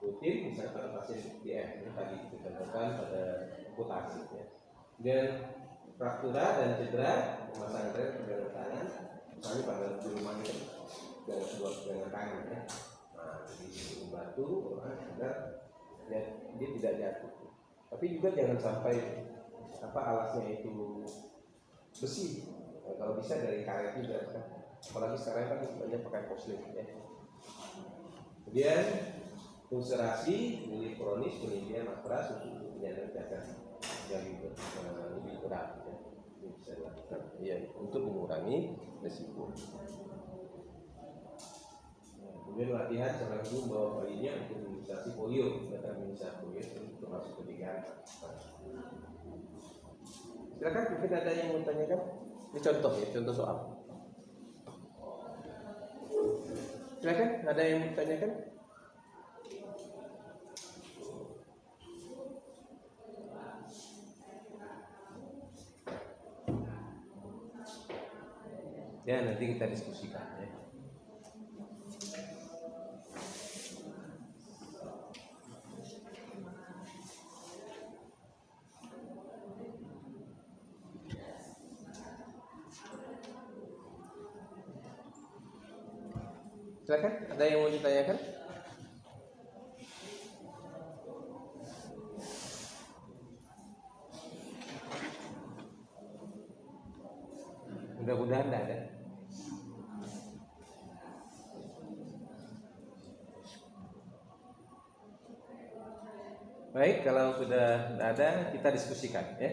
rutin, misalnya pada pasien DM ini tadi kita contohkan pada amputasi ya. Dan fraktura dan cedera, memasang rem dengan tangan, misalnya pada di rumah ini dengan tangan ya. Nah, jadi membantu agar dia tidak jatuh. Tapi juga jangan sampai alasnya itu besi. Nah, kalau bisa dari karet juga kan. Apalagi sekarang kan banyak pakai porselen ya. Kemudian ulcerasi, nyeri kronis, kemudian matras untuk penyakit yang lebih berat ya. Ini bisa dilakukan ya untuk mengurangi resiko. Kemudian latihan seorang ibu membawa bayinya untuk imunisasi polio, imunisasi polio itu termasuk pencegahan. Silakan, mungkin ada yang mau tanyakan? Ini contoh ya, contoh soal. Silakan, ada yang mau tanyakan? Ya, nanti kita diskusikan ya. Silakan, ada yang mau ditanyakan? Mudah-mudahan tidak ada. Baik, kalau sudah tidak ada, kita diskusikan ya.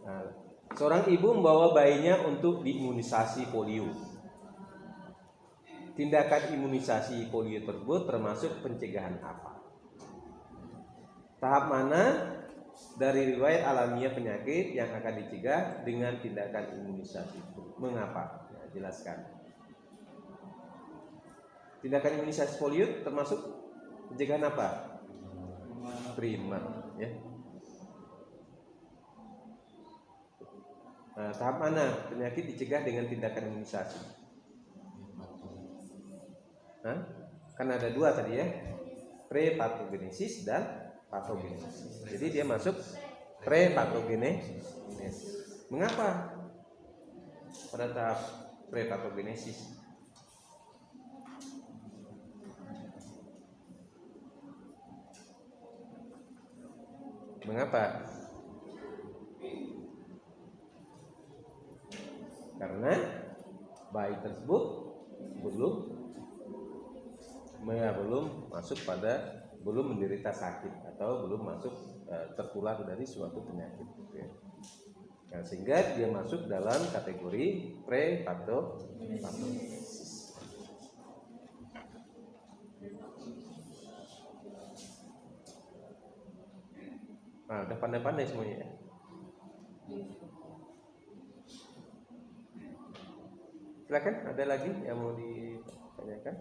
Nah, seorang ibu membawa bayinya untuk diimunisasi polio. Tindakan imunisasi polio tersebut termasuk pencegahan apa? Tahap mana dari riwayat alamiah penyakit yang akan dicegah dengan tindakan imunisasi? Mengapa? Ya, jelaskan. Tindakan imunisasi polio termasuk pencegahan apa? Primer, ya. Nah, tahap mana penyakit dicegah dengan tindakan imunisasi? Kan ada dua tadi ya, prepatogenesis dan patogenesis. Jadi dia masuk prepatogenesis. Mengapa pada tahap prepatogenesis? Mengapa? Karena bayi tersebut belum menderita sakit atau belum masuk tertular dari suatu penyakit. Nah, sehingga dia masuk dalam kategori prepatogenesis. Nah, udah pandai-pandai semuanya ya. Silakan, ada lagi yang mau ditanyakan?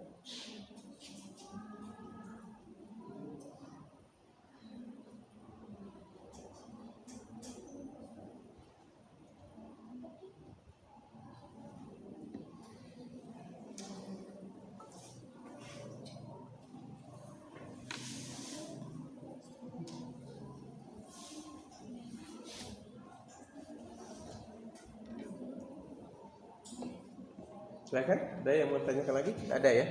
Silakan, ada yang mau tanyakan lagi? Ada ya?